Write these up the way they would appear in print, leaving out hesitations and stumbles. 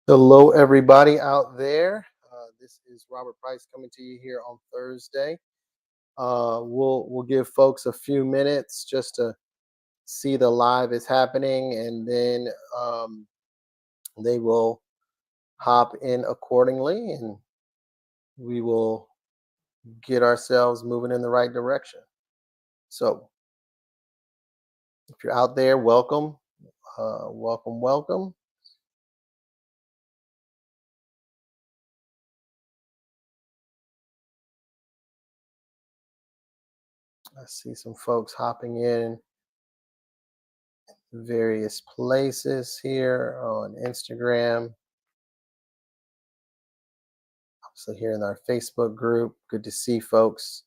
Hello, everybody out there. This is Robert Price coming to you here on Thursday. We'll give folks a few minutes just to see the live is happening, and then um, they will hop in accordingly, and we will get ourselves moving in the right direction. So, if you're out there, welcome, welcome, welcome. I see some folks hopping in various places here on Instagram. So here in our Facebook group, good to see folks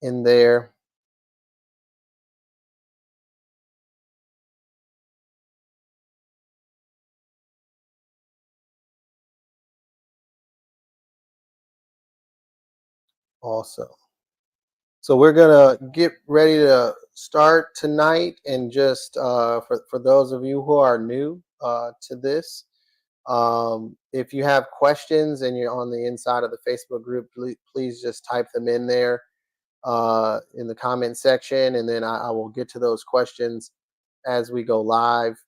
in there. Also, so we're gonna get ready to start tonight, and just for those of you who are new to this, if you have questions and you're on the inside of the Facebook group, please just type them in there in the comment section, and then I will get to those questions as we go live,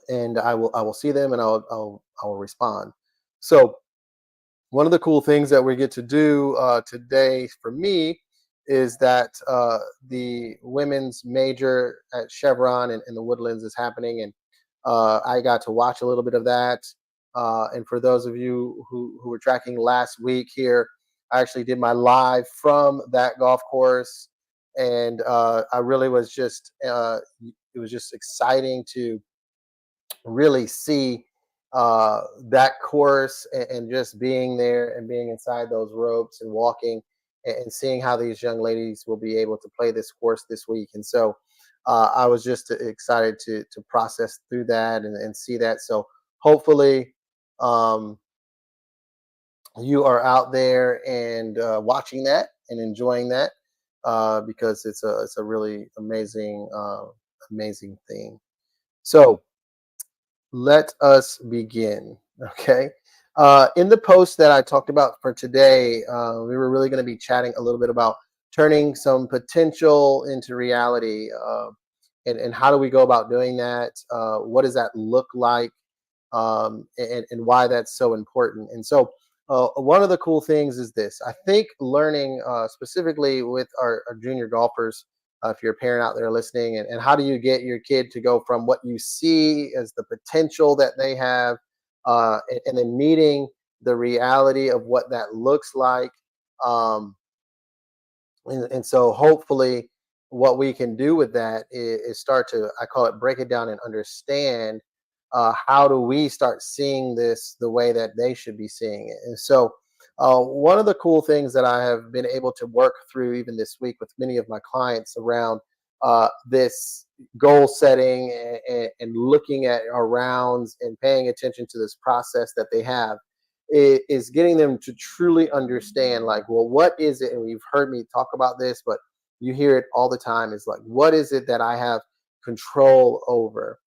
and I will see them, and I will respond. So one of the cool things that we get to do today for me is that the women's major at Chevron in the Woodlands is happening, and I got to watch a little bit of that. And for those of you who were tracking last week here, I actually did my live from that golf course, and I really was just it was just exciting to really see that course, and just being there and being inside those ropes and walking and seeing how these young ladies will be able to play this course this week. And so I was just excited to process through that, and see that. So hopefully um, you are out there and watching that and enjoying that, because it's a really amazing thing. So let us begin. Okay. In the post that I talked about for today, we were really going to be chatting a little bit about turning some potential into reality, and how do we go about doing that? What does that look like? And why that's so important. And so, one of the cool things is this. I think learning specifically with our junior golfers, if you're a parent out there listening, and how do you get your kid to go from what you see as the potential that they have, and then meeting the reality of what that looks like. Um, and so hopefully what we can do with that is start to, I call it, break it down and understand how do we start seeing this the way that they should be seeing it. And so one of the cool things that I have been able to work through even this week with many of my clients around this goal setting, and looking at our rounds and paying attention to this process that they have, is getting them to truly understand, like, well, what is it? And you've heard me talk about this, but you hear it all the time, is like, what is it that I have control over?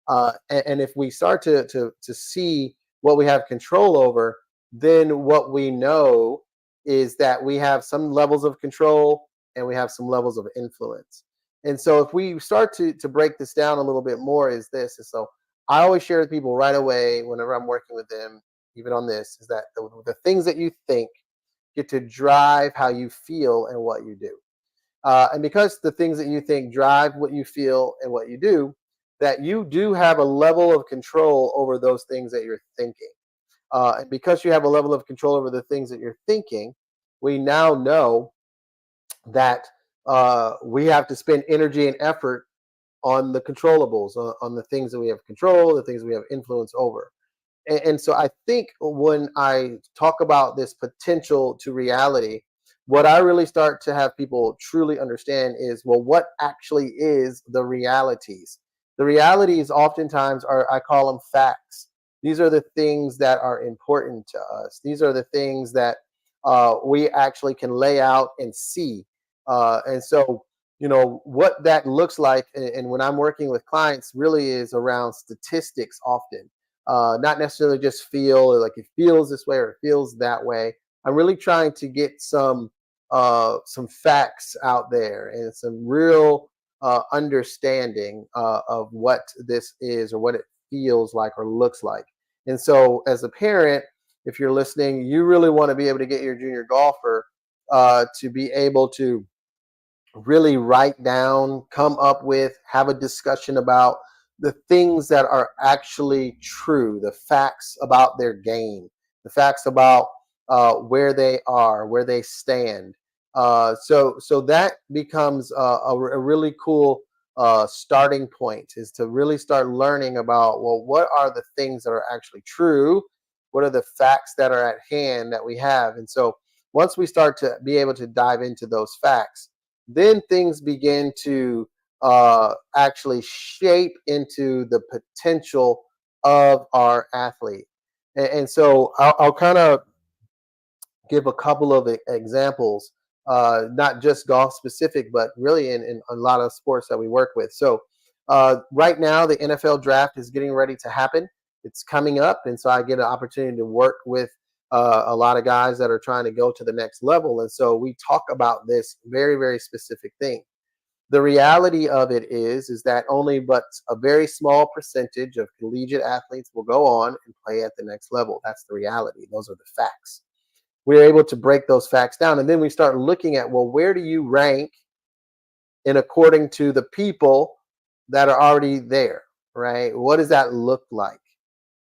And if we start to see what we have control over, then what we know is that we have some levels of control, and we have some levels of influence. And so if we start to break this down a little bit more, is this. And so I always share with people right away whenever I'm working with them, even on this, is that the things that you think get to drive how you feel and what you do. And because the things that you think drive what you feel and what you do, that you do have a level of control over those things that you're thinking. And because you have a level of control over the things that you're thinking, we now know that we have to spend energy and effort on the controllables, on the things that we have control, the things we have influence over. And so I think when I talk about this potential to reality, what I really start to have people truly understand is, well, what actually is the realities? The realities oftentimes are, I call them facts. These are the things that are important to us. These are the things that we actually can lay out and see. And so, what that looks like, and when I'm working with clients, really is around statistics often. not necessarily just feel or like it feels this way or it feels that way. I'm really trying to get some facts out there and some real understanding of what this is or what it feels like or looks like. And so, as a parent, if you're listening, you really want to be able to get your junior golfer to be able to really write down, come up with, have a discussion about the things that are actually true, the facts about their game, the facts about where they are, where they stand. So that becomes a really cool starting point, is to really start learning about, well, what are the things that are actually true? What are the facts that are at hand that we have? And so once we start to be able to dive into those facts, then things begin to actually shape into the potential of our athlete. And so I'll kind of give a couple of examples, not just golf specific, but really in a lot of sports that we work with. So right now, the NFL draft is getting ready to happen. It's coming up, and so I get an opportunity to work with a lot of guys that are trying to go to the next level. And so we talk about this very, very specific thing. The reality of it is that only but a very small percentage of collegiate athletes will go on and play at the next level. That's the reality. Those are the facts. We're able to break those facts down, and then we start looking at, well, where do you rank in according to the people that are already there, right? What does that look like?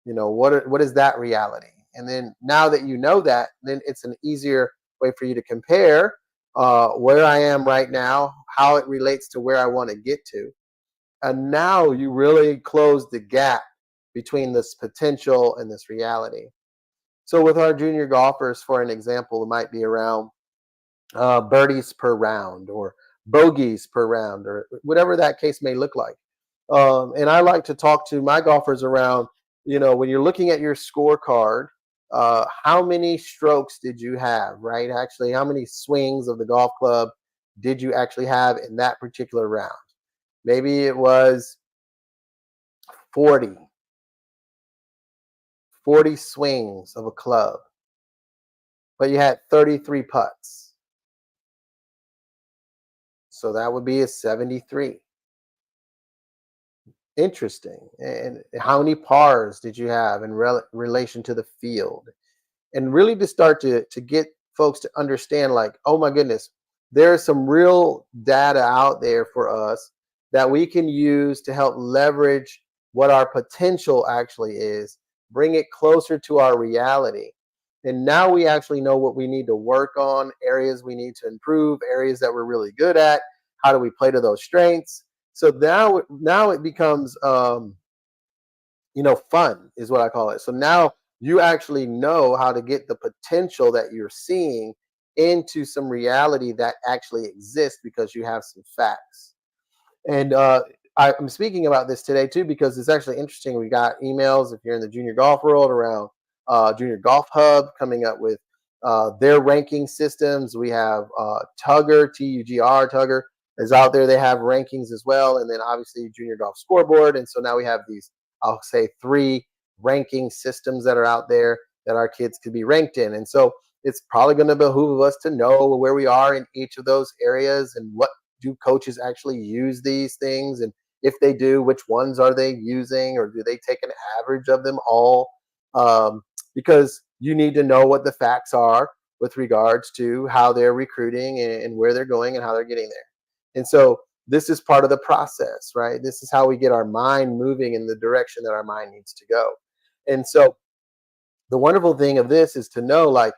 What is that reality? And then now that you know that, then it's an easier way for you to compare where I am right now, how it relates to where I want to get to. And now you really close the gap between this potential and this reality. So with our junior golfers, for an example, it might be around birdies per round or bogeys per round or whatever that case may look like. And I like to talk to my golfers around, when you're looking at your scorecard, how many strokes did you have, right? Actually, how many swings of the golf club did you actually have in that particular round? Maybe it was 40, 40 swings of a club, but you had 33 putts. So that would be a 73. Interesting. And how many pars did you have in relation to the field? And really to start to get folks to understand, like, oh my goodness, there is some real data out there for us that we can use to help leverage what our potential actually is, bring it closer to our reality. And now we actually know what we need to work on, areas we need to improve, areas that we're really good at. How do we play to those strengths? So now it becomes fun is what I call it. So now you actually know how to get the potential that you're seeing into some reality that actually exists because you have some facts. And I'm speaking about this today too because it's actually interesting. We got emails, if you're in the junior golf world, around Junior Golf Hub coming up with their ranking systems. We have Tugger, Tugr, Tugger is out there. They have rankings as well. And then obviously Junior Golf Scoreboard. And so now we have these, I'll say, 3 ranking systems that are out there that our kids could be ranked in. And so it's probably going to behoove us to know where we are in each of those areas and what do coaches actually use these things, and if they do, which ones are they using, or do they take an average of them all? Because you need to know what the facts are with regards to how they're recruiting and where they're going and how they're getting there. And so this is part of the process, right? This is how we get our mind moving in the direction that our mind needs to go. And so the wonderful thing of this is to know, like,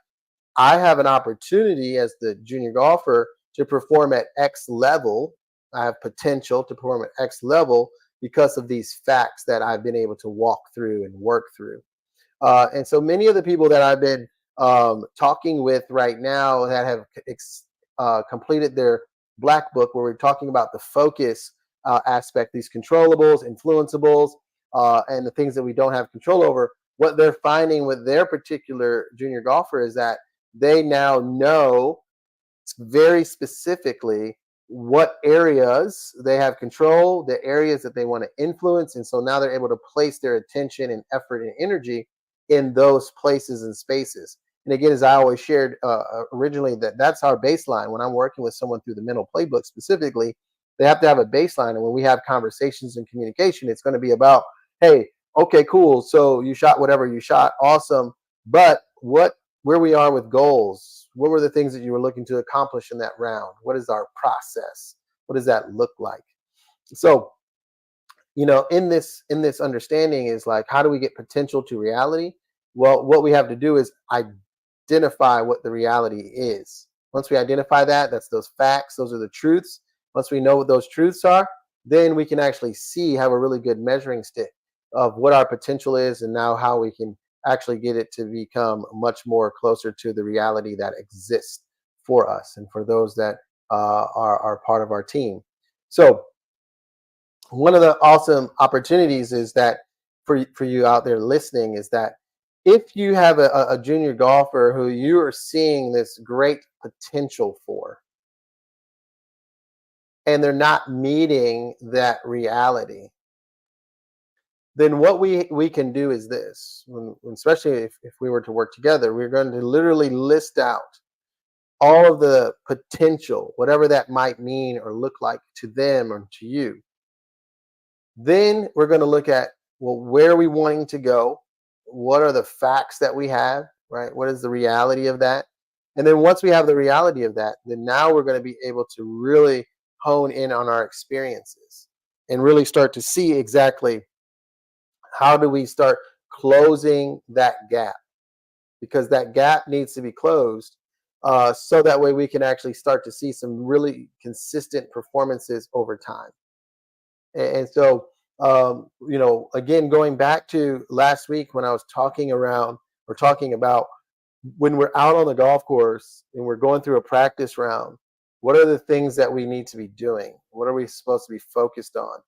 I have an opportunity as the junior golfer to perform at X level. I have potential to perform at X level because of these facts that I've been able to walk through and work through. And so many of the people that I've been talking with right now that have completed their black book, where we're talking about the focus aspect, these controllables, influenceables, and the things that we don't have control over, what they're finding with their particular junior golfer is that they now know very specifically what areas they have control, the areas that they want to influence. And so now they're able to place their attention and effort and energy in those places and spaces. And again, as I always shared originally, that's our baseline. When I'm working with someone through the mental playbook specifically, they have to have a baseline. And when we have conversations and communication, it's going to be about, hey, okay, cool. So you shot whatever you shot. Awesome. But where we are with goals, what were the things that you were looking to accomplish in that round? What is our process? What does that look like? So, in this understanding is like, how do we get potential to reality? Well, what we have to do is identify what the reality is. Once we identify that, that's those facts, those are the truths. Once we know what those truths are, then we can actually have a really good measuring stick of what our potential is, and now how we can actually get it to become much more closer to the reality that exists for us and for those that are part of our team. So one of the awesome opportunities is that for you out there listening is that if you have a junior golfer who you are seeing this great potential for, and they're not meeting that reality, then what we can do is this. Especially if we were to work together, we're going to literally list out all of the potential, whatever that might mean or look like to them or to you. Then we're going to look at, well, where are we wanting to go? What are the facts that we have, right? What is the reality of that? And then once we have the reality of that, then now we're going to be able to really hone in on our experiences and really start to see exactly how do we start closing that gap, because that gap needs to be closed, so that way we can actually start to see some really consistent performances over time. And so, again, going back to last week when I was talking about when we're out on the golf course and we're going through a practice round, what are the things that we need to be doing? What are we supposed to be focused on?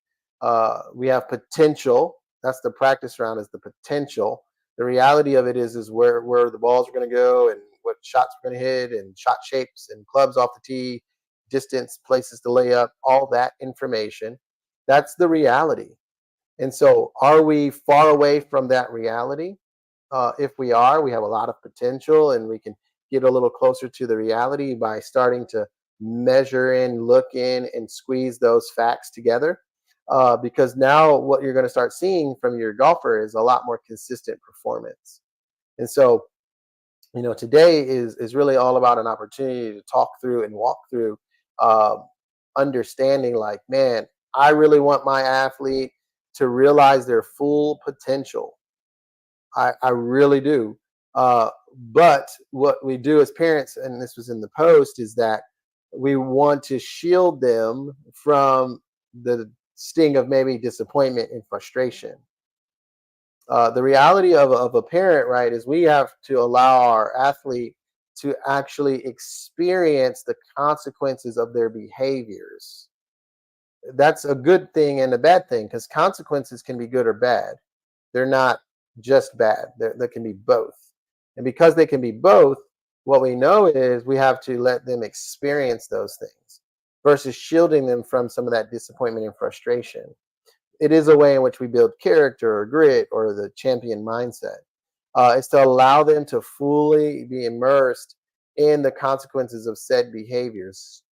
We have potential. That's the practice round, is the potential. The reality of it is where the balls are going to go and what shots we're going to hit and shot shapes and clubs off the tee, distance, places to lay up, all that information. That's the reality. And so, are we far away from that reality? If we are, we have a lot of potential, and we can get a little closer to the reality by starting to measure in, look in, and squeeze those facts together. Because now what you're going to start seeing from your golfer is a lot more consistent performance. And so, today is really all about an opportunity to talk through and walk through, um, understanding, like, man, I really want my athlete to realize their full potential. I really do. But what we do as parents, and this was in the post, is that we want to shield them from the sting of maybe disappointment and frustration. The reality of a parent, right, is we have to allow our athlete to actually experience the consequences of their behaviors. That's a good thing and a bad thing, because consequences can be good or bad. They're not just bad. They can be both. And because they can be both, what we know is we have to let them experience those things versus shielding them from some of that disappointment and frustration. It is a way in which we build character or grit or the champion mindset. It's to allow them to fully be immersed in the consequences of said behaviors,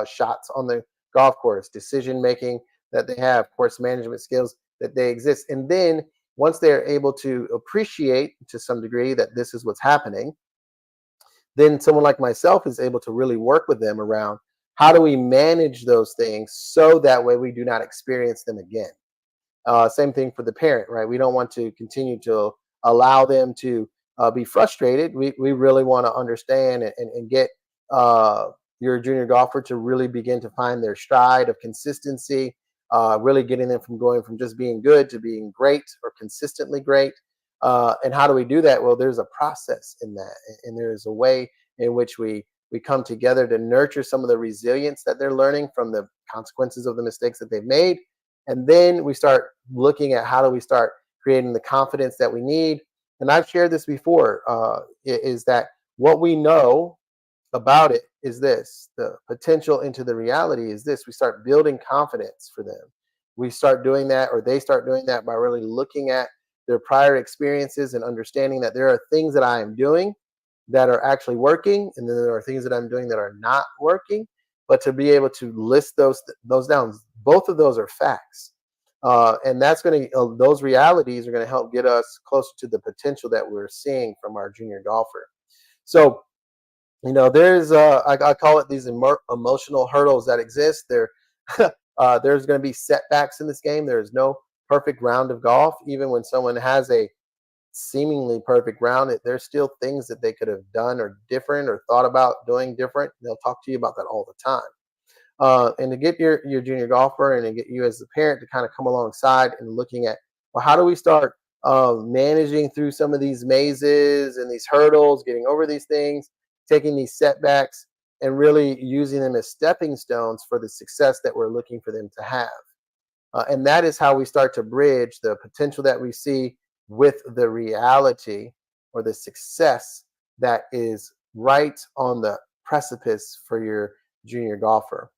shots on the golf course, decision making that they have, course management skills that they exist. And then once they're able to appreciate to some degree that this is what's happening, then someone like myself is able to really work with them around how do we manage those things so that way we do not experience them again. Same thing for the parent, right? We don't want to continue to allow them to be frustrated. We really want to understand and get your junior golfer to really begin to find their stride of consistency, really getting them from going from just being good to being great or consistently great. And how do we do that? Well, there's a process in that, and there's a way in which we come together to nurture some of the resilience that they're learning from the consequences of the mistakes that they've made. And then we start looking at how do we start creating the confidence that we need. And I've shared this before, is that what we know about it is this. The potential into the reality is this. We start building confidence for them. We start doing that, or they start doing that by really looking at their prior experiences and understanding that there are things that I am doing that are actually working, and then there are things that I'm doing that are not working. But to be able to list those down, both of those are facts, and that's going to those realities are going to help get us closer to the potential that we're seeing from our junior golfer. So there's I call it these emotional hurdles that exist. There's going to be setbacks in this game. There's no perfect round of golf. Even when someone has a seemingly perfect round, there's still things that they could have done or different or thought about doing different. They'll talk to you about that all the time. And to get your junior golfer and to get you as the parent to kind of come alongside and looking at, well, how do we start managing through some of these mazes and these hurdles, getting over these things, taking these setbacks, and really using them as stepping stones for the success that we're looking for them to have. And that is how we start to bridge the potential that we see with the reality or the success that is right on the precipice for your junior golfer.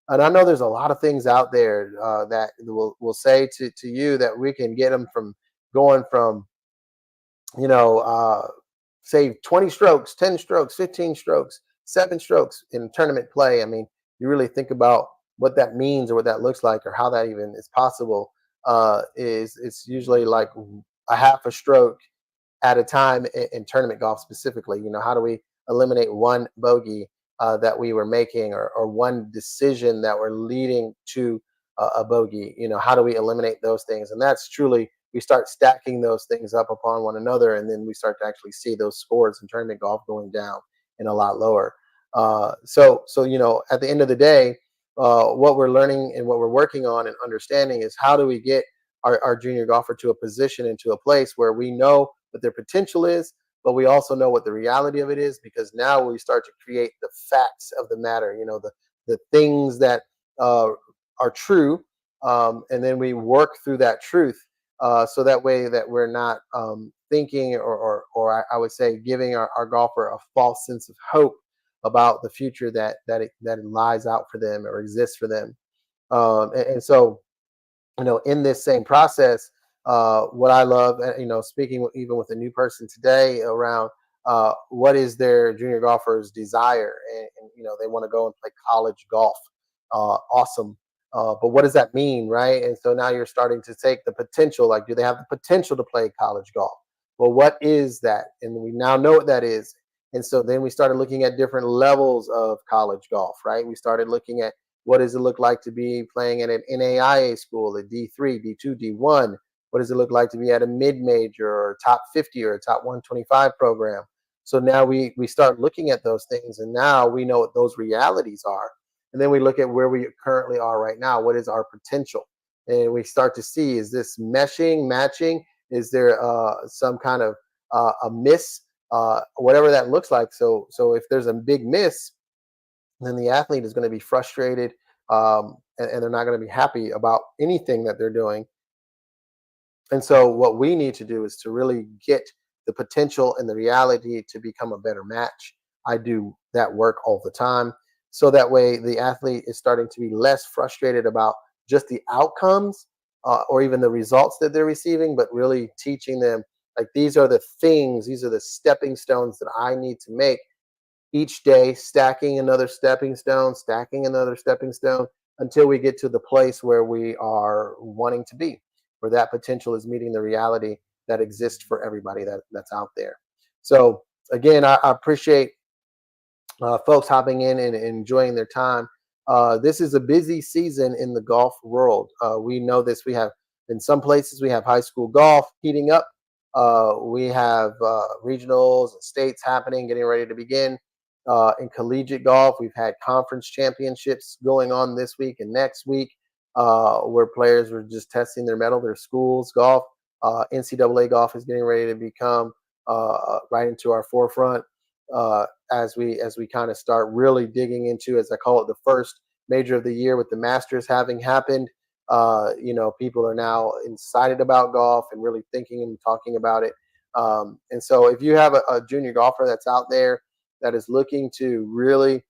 And I know there's a lot of things out there that will say to you that we can get them from going from, you know, uh, say 20 strokes, 10 strokes, 15 strokes, 7 strokes in tournament play. I mean, you really think about what that means or what that looks like or how that even is possible. Is it's usually like a half a stroke at a time in tournament golf specifically. How do we eliminate one bogey that we were making, or one decision that we're leading to a bogey? How do we eliminate those things? And that's truly, we start stacking those things up upon one another, and then we start to actually see those scores in tournament golf going down and a lot lower. So at the end of the day, what we're learning and what we're working on and understanding is how do we get our junior golfer to a position and to a place where we know what their potential is, but we also know what the reality of it is, because now we start to create the facts of the matter, the things that uh, are true, and then we work through that truth, so that way that we're not thinking, or I would say giving our golfer a false sense of hope about the future that lies out for them or exists for them. And so, in this same process, what I love, speaking even with a new person today around what is their junior golfer's desire, and they want to go and play college golf. Awesome. But what does that mean, right? And so now you're starting to take the potential, like, do they have the potential to play college golf? Well, what is that? And we now know what that is. And so then we started looking at different levels of college golf, right? We started looking at, what does it look like to be playing at an NAIA school, a D3, D2, D1? What does it look like to be at a mid-major or top 50 or a top 125 program? So now we start looking at those things, and now we know what those realities are. And then we look at where we currently are right now. What is our potential? And we start to see, is this meshing, matching? Is there some kind of a miss? Whatever that looks like. So if there's a big miss, then the athlete is going to be frustrated, and they're not going to be happy about anything that they're doing. And so what we need to do is to really get the potential and the reality to become a better match. I do that work all the time. So that way the athlete is starting to be less frustrated about just the outcomes, or even the results that they're receiving, but really teaching them, like, these are the things, these are the stepping stones that I need to make each day, stacking another stepping stone, stacking another stepping stone, until we get to the place where we are wanting to be, where that potential is meeting the reality that exists for everybody that's out there. So again, I appreciate folks hopping in and enjoying their time. This is a busy season in the golf world. We know this. We have, in some places, we have high school golf heating up. We have regionals and states happening, getting ready to begin. In collegiate golf, we've had conference championships going on this week and next week, where players were just testing their mettle. Their schools golf, NCAA golf is getting ready to become right into our forefront, as we kind of start really digging into, as I call it, the first major of the year, with the Masters having happened. People are now excited about golf and really thinking and talking about it. And so if you have a junior golfer that's out there that is looking to really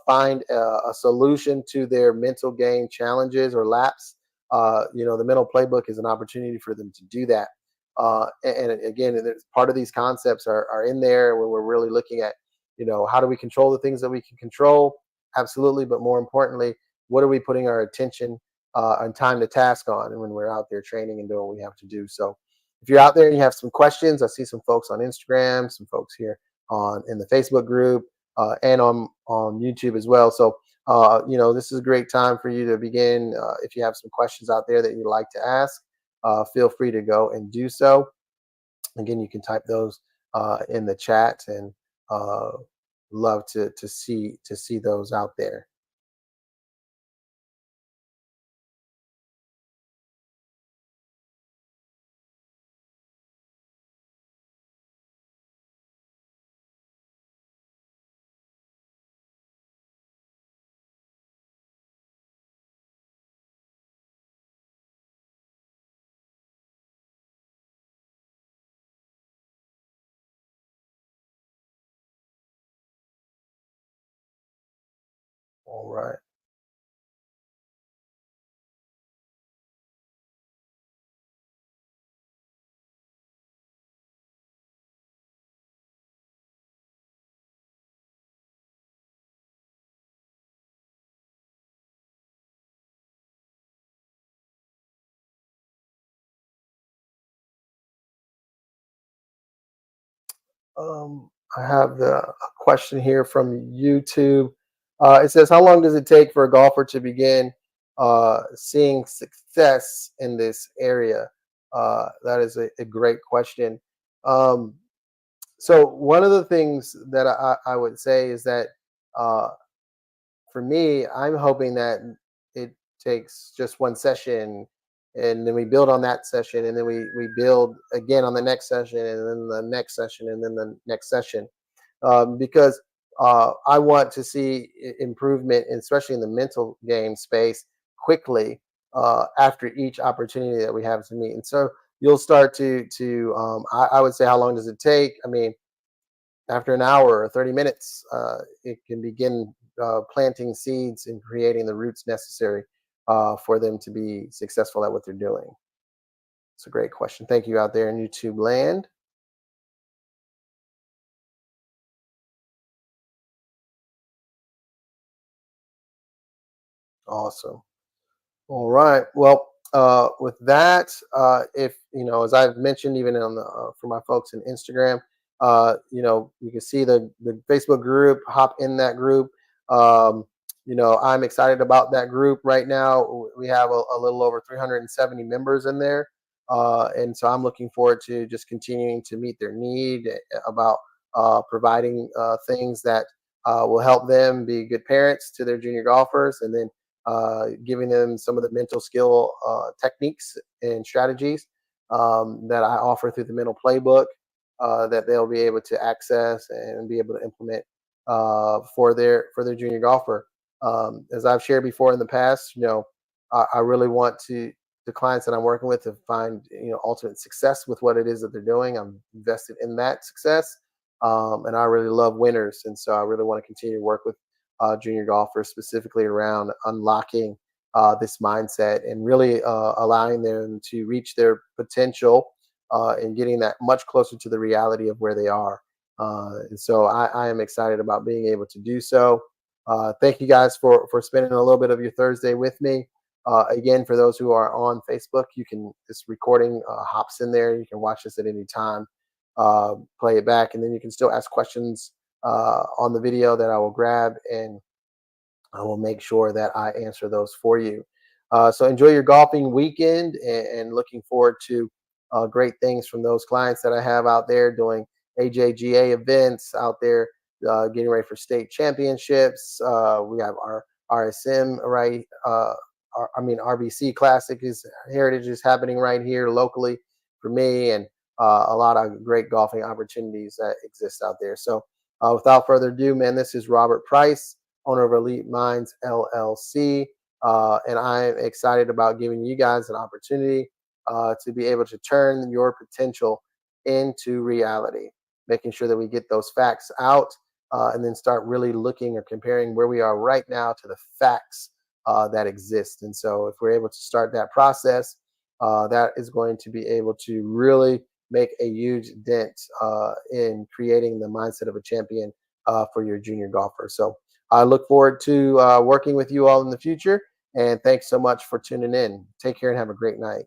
find a solution to their mental game challenges or laps. The mental playbook is an opportunity for them to do that. And again, there's part of these concepts are in there where we're really looking at, how do we control the things that we can control? Absolutely. But more importantly, what are we putting our attention and time to task on, and when we're out there training and doing what we have to do? So if you're out there and you have some questions, I see some folks on Instagram, some folks here on in the Facebook group, and on YouTube as well. So this is a great time for you to begin. If you have some questions out there that you'd like to ask, feel free to go and do so. Again, you can type those in the chat, and uh, love to see those out there. All right. I have a question here from YouTube. It says, "How long does it take for a golfer to begin seeing success in this area?" That is a great question. Um, so one of the things that I would say is that uh, for me, I'm hoping that it takes just one session, and then we build on that session, and then we build again on the next session, and then the next session, and then the next session, because I want to see improvement, especially in the mental game space, quickly after each opportunity that we have to meet. And so you'll start I would say, how long does it take? I mean, after an hour or 30 minutes, it can begin planting seeds and creating the roots necessary for them to be successful at what they're doing. It's a great question. Thank you out there in YouTube land. Awesome. All right. Well, with that, if as I've mentioned, even on the for my folks in Instagram, you can see the Facebook group. Hop in that group. I'm excited about that group right now. We have a little over 370 members in there, and so I'm looking forward to just continuing to meet their need about providing things that will help them be good parents to their junior golfers, and then giving them some of the mental skill techniques and strategies that I offer through the mental playbook that they'll be able to access and be able to implement for their junior golfer. As I've shared before in the past, I really want to the clients that I'm working with to find ultimate success with what it is that they're doing. I'm invested in that success, and I really love winners, and so I really want to continue to work with junior golfers, specifically around unlocking this mindset and really allowing them to reach their potential and getting that much closer to the reality of where they are. And so I am excited about being able to do so. Thank you guys for spending a little bit of your Thursday with me. Again, for those who are on Facebook, this recording hops in there. You can watch this at any time, play it back, and then you can still ask questions on the video that I will grab, and I will make sure that I answer those for you. So enjoy your golfing weekend, and looking forward to great things from those clients that I have out there doing AJGA events out there, getting ready for state championships. We have our RSM right. RBC Classic is Heritage is happening right here locally for me, and a lot of great golfing opportunities that exist out there. So without further ado, man, this is Robert Price, owner of Elite Minds LLC. And I'm excited about giving you guys an opportunity to be able to turn your potential into reality, making sure that we get those facts out and then start really looking or comparing where we are right now to the facts that exist. And so, if we're able to start that process, that is going to be able to really make a huge dent in creating the mindset of a champion for your junior golfer. So, I look forward to working with you all in the future. And thanks so much for tuning in. Take care and have a great night.